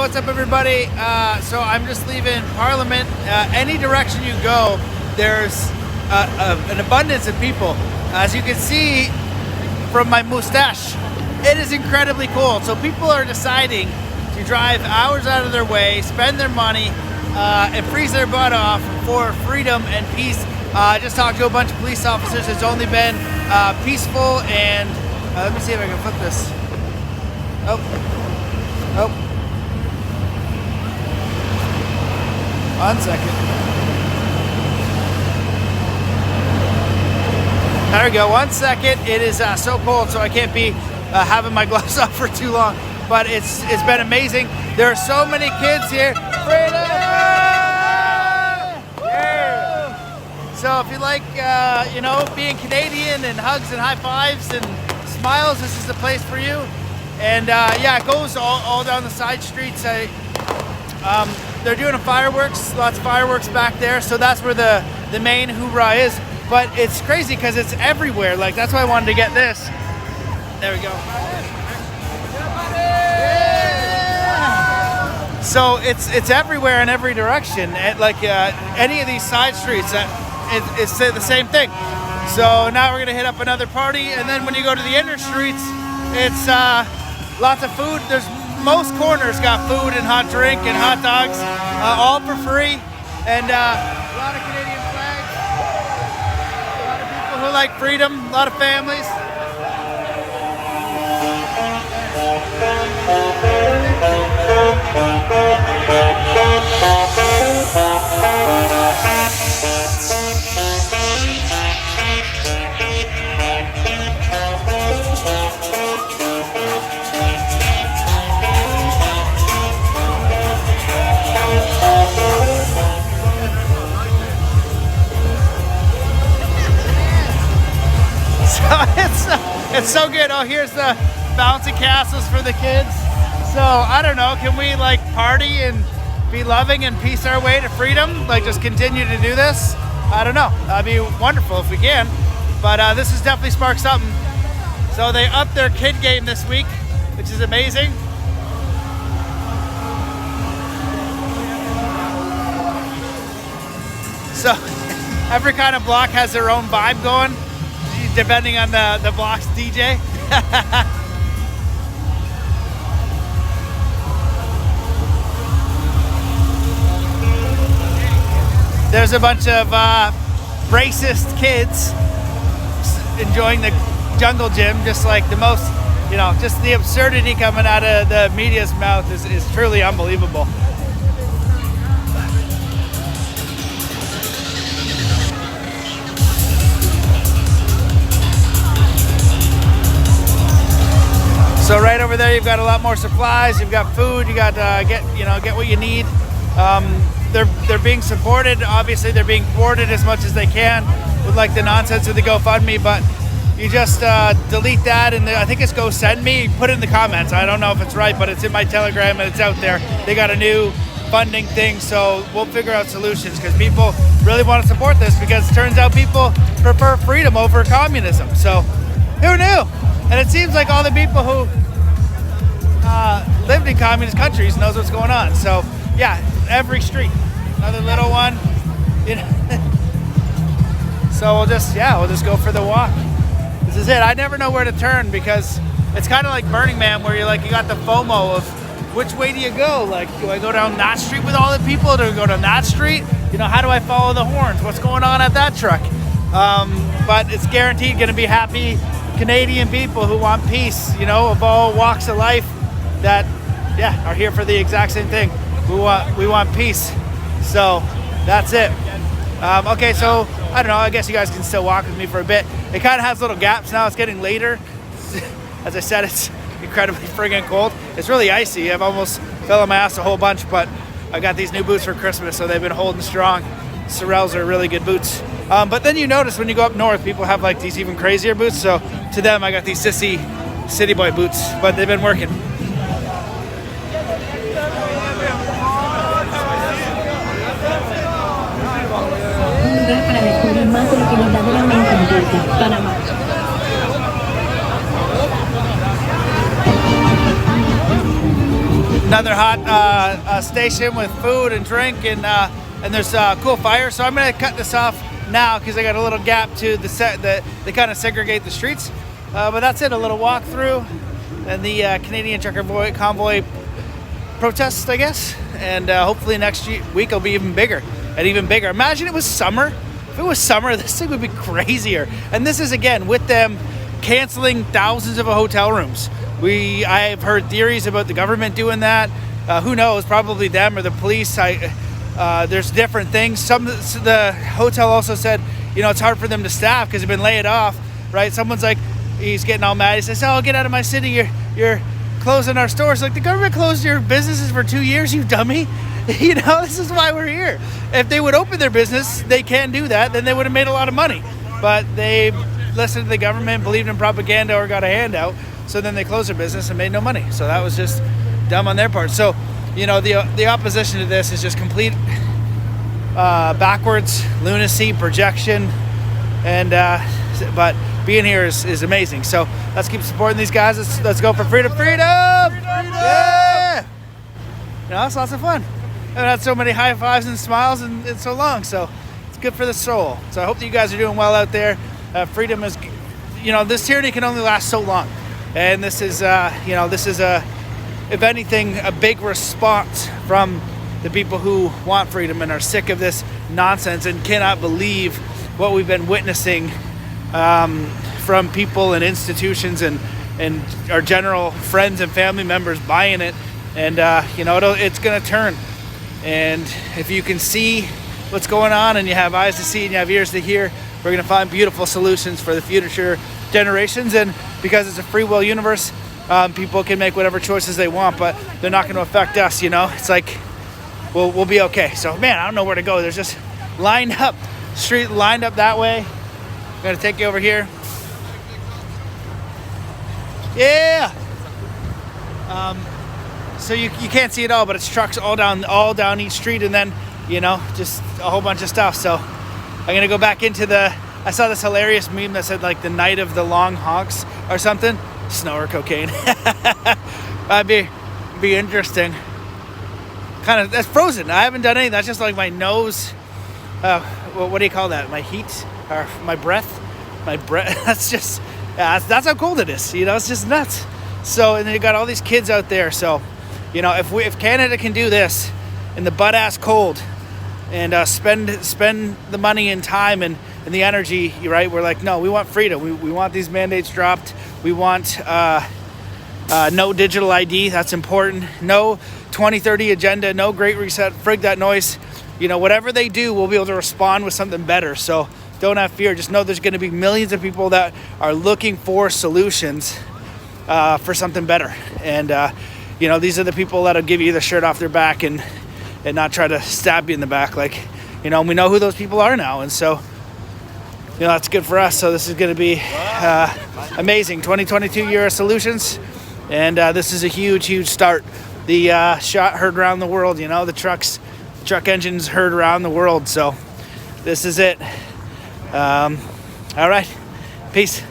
what's up everybody? So I'm just leaving Parliament. Any direction you go, there's an abundance of people. As you can see from my mustache, it is incredibly cold. So people are deciding to drive hours out of their way, spend their money, and freeze their butt off for freedom and peace. I just talked to a bunch of police officers. It's only been peaceful and let me see if I can flip this. Oh. One second. There we go. 1 second. It is so cold, so I can't be having my gloves off for too long. But it's been amazing. There are so many kids here. Freedom! Yeah. So if you like, you know, being Canadian and hugs and high fives and smiles, this is the place for you. And yeah, it goes all down the side streets. They're doing fireworks, lots of fireworks back there. So that's where the main hoorah is. But it's crazy because it's everywhere. Like, that's why I wanted to get this. There we go. Yeah. So it's everywhere in every direction. Like any of these side streets, it's the same thing. So now we're gonna hit up another party, and then when you go to the inner streets, it's lots of food. Most corners got food and hot drink and hot dogs, all for free, and a lot of Canadian flags, a lot of people who like freedom, a lot of families. It's so good. Oh, here's the bouncy castles for the kids. So I don't know, can we like party and be loving and peace our way to freedom? Like, just continue to do this? I don't know. That'd be wonderful if we can. But this has definitely sparked something. So they upped their kid game this week, which is amazing. So every kind of block has their own vibe going, depending on the block's DJ. There's a bunch of racist kids enjoying the jungle gym, just like the most, you know, just the absurdity coming out of the media's mouth is truly unbelievable. So right over there, you've got a lot more supplies. You've got food. You got get what you need. They're being supported. Obviously, they're being thwarted as much as they can with like the nonsense of the GoFundMe. But you just delete that, and I think it's GoSendMe. Put it in the comments. I don't know if it's right, but it's in my Telegram and it's out there. They got a new funding thing, so we'll figure out solutions because people really want to support this because it turns out people prefer freedom over communism. So who knew? And it seems like all the people who lived in communist countries knows what's going on. So yeah, every street, another little one. You know. So we'll just go for the walk. This is it. I never know where to turn because it's kind of like Burning Man, where you got the FOMO of which way do you go? Like, do I go down that street with all the people? Do I go down that street? You know, how do I follow the horns? What's going on at that truck? But it's guaranteed going to be happy Canadian people who want peace, you know, of all walks of life that, yeah, are here for the exact same thing. We want peace. So that's it. Okay, so I don't know. I guess you guys can still walk with me for a bit. It kind of has little gaps now. It's getting later. As I said, it's incredibly friggin' cold. It's really icy. I've almost fell on my ass a whole bunch, but I got these new boots for Christmas, so they've been holding strong. Sorels are really good boots. But then you notice when you go up north, people have like these even crazier boots. So to them, I got these sissy city boy boots, but they've been working. Para descubrir más de lo que verdaderamente importa para más. another hot station with food and drink, and there's cool fire. So I'm gonna cut this off now because I got a little gap to the set that they kind of segregate the streets. But that's it, a little walk through and the Canadian Trucker Convoy protest, I guess. And hopefully next week will be even bigger and even bigger. Imagine it was summer. If it was summer, this thing would be crazier. And this is, again, with them canceling thousands of hotel rooms. I've heard theories about the government doing that. Who knows? Probably them or the police. There's different things. The hotel also said, it's hard for them to staff because they've been laid off, right? Someone's like, he's getting all mad. He says, "Oh, get out of my city. You're closing our stores." Like, the government closed your businesses for 2 years, you dummy. This is why we're here. If they would open their business, they can do that, then they would have made a lot of money. But they listened to the government, believed in propaganda, or got a handout. So then they closed their business and made no money. So that was just dumb on their part. So, the opposition to this is just complete backwards, lunacy, projection, and but being here is amazing. So let's keep supporting these guys. Let's go for freedom. Yeah! It's lots of fun. I haven't had so many high fives and smiles in so long. So it's good for the soul. So I hope that you guys are doing well out there. Freedom is, this tyranny can only last so long. And this is, if anything, a big response from the people who want freedom and are sick of this nonsense and cannot believe what we've been witnessing from people and institutions and our general friends and family members buying it. And, it's going to turn. And if you can see what's going on and you have eyes to see and you have ears to hear, we're going to find beautiful solutions for the future generations. And because it's a free will universe, people can make whatever choices they want, but they're not going to affect us. It's like we'll be okay. So, man, I don't know where to go. There's just street lined up that way. I'm going to take you over here. Yeah. So you can't see it all, but it's trucks all down each street, and then just a whole bunch of stuff. So I'm gonna go back into I saw this hilarious meme that said like the night of the long honks or something. Snow or cocaine. That'd be interesting. Kind of, that's frozen. I haven't done anything. That's just like my nose. What do you call that? My heat or my breath? My breath. That's just that's how cold it is. It's just nuts. So, and then you got all these kids out there. So, if Canada can do this in the butt ass cold and spend the money and time and the energy, right? We're like, no, we want freedom. We want these mandates dropped. We want no digital ID. That's important. No 2030 agenda. No Great Reset. Frig that noise. Whatever they do, we'll be able to respond with something better. So don't have fear. Just know there's going to be millions of people that are looking for solutions for something better. And these are the people that'll give you the shirt off their back and not try to stab you in the back. Like, we know who those people are now. And so, that's good for us. So this is going to be amazing. 2022 year of solutions. And this is a huge, huge start. The shot heard around the world, the truck engines heard around the world. So this is it. All right. Peace.